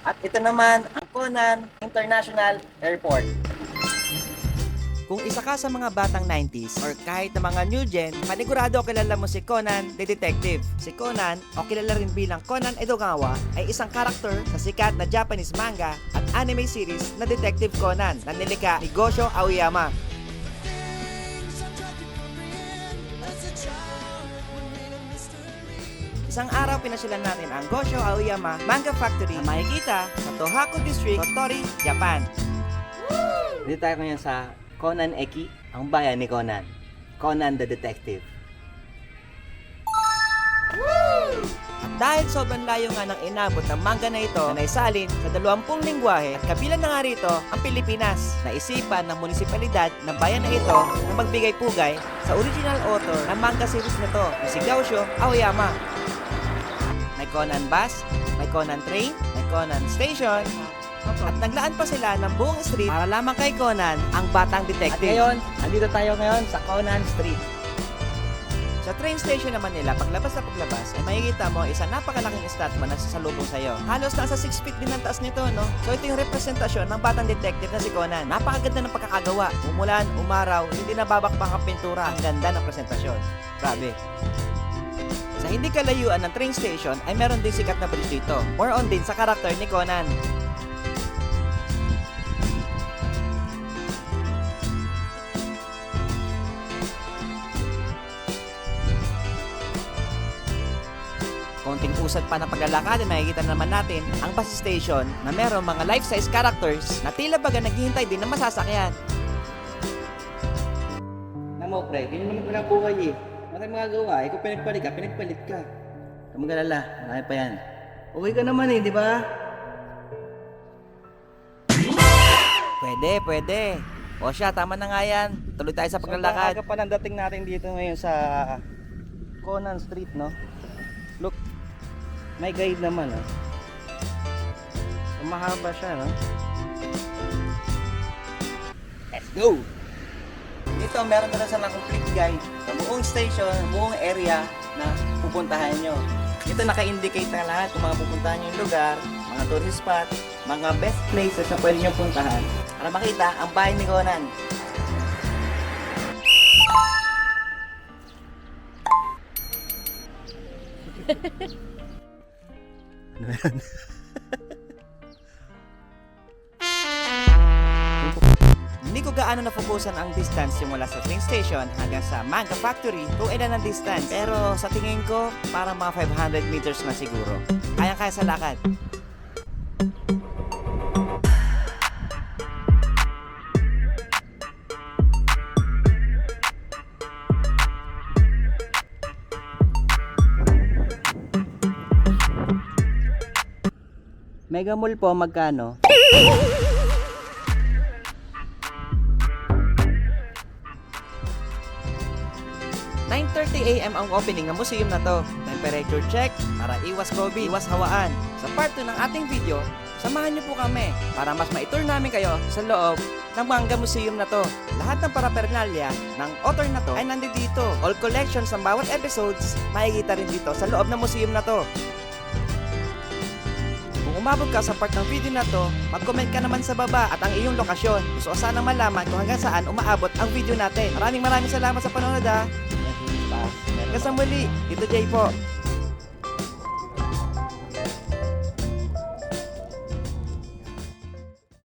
At ito naman ang Conan International Airport. Kung isa ka sa mga batang 90s or kahit na mga new gen, panigurado kilala mo si Conan the Detective. Si Conan, o kilala rin bilang Conan Edogawa, ay isang karakter sa sikat na Japanese manga at anime series na Detective Conan na nilikha ni Gosho Aoyama. Isang araw pinasyalan natin ang Gosho Aoyama Manga Factory na makikita sa Tohaku District, Tottori, Japan. Dito tayo ngayon sa Conan Eki, ang bayan ni Conan. Conan the Detective. At dahil sobrang layo nga ng inabot ng manga na ito na naisalin sa 20 lingwahe at kabilang na nga rito ang Pilipinas, naisipan ng munisipalidad ng bayan na ito na magbigay pugay sa original author ng manga series na to, si Gosho Aoyama. May Conan Bus, may Conan Train, may Conan Station, at naglaan pa sila ng buong street para lamang kay Conan, ang batang detective. At ngayon, andito tayo ngayon sa Conan Street. Sa train station naman nila, paglabas na paglabas, ay makikita mo isang napakalaking estatwa na sasalubong sa'yo. Halos nasa 6 feet din ang taas nito, no? So ito yung representasyon ng batang detective na si Conan. Napakaganda ng pagkakagawa. Umulan, umaraw, hindi nababakbak ang pintura. Ang ganda ng presentasyon. Grabe. Sa hindi kalayuan ng train station ay meron din sikat na bridge dito. More on din sa karakter ni Conan. Konting usad pa ng paglalakad ay makikita naman natin ang bus station na merong mga life-size characters na tila baga naghihintay din ng masasakyan. Namo pre, ganyan naman pala buhay eh. Ano tayong magagawa? Ikaw pinagpalit ka. Huwag mag-alala, marami pa yan. Okay ka naman eh, di ba? Pwede. O siya, tama na nga yan. Tuloy tayo sa paglalakad. So, pa ng dating natin dito ngayon sa Conan Street, no? Look, may guide naman, no? Mahaba siya, no? Let's go! Dito, meron na sa complete guide sa buong station, buong area na pupuntahan nyo. Ito naka-indicate na lahat kung mga pupuntahan nyo yung lugar, mga tourist spot, mga best places na pwede nyo puntahan para makita ang bahay ni Conan. Ano yan? Hindi ko gaano nafokusan ang distance yung mula sa train station hanggang sa manga factory kung ilan ang distance. Pero sa tingin ko, parang mga 500 meters na siguro. Kaya sa lakad. Mega Mall po, magkano? 9:30 AM ang opening ng museum na to. Temperature check para iwas COVID, iwas hawaan. Sa part 2 ng ating video, samahan niyo po kami para mas ma-tour namin kayo sa loob ng manga museum na to. Lahat ng paraphernalia ng author na to ay nandito. All collections ng bawat episodes makikita rin dito sa loob ng museum na to. Kung umabot ka sa part ng video na to, mag-comment ka naman sa baba at ang iyong lokasyon. Gusto ko sana malaman kung hanggang saan umaabot ang video natin. Maraming salamat sa panonood ha. Hanggang sa muli, Tito Jay po.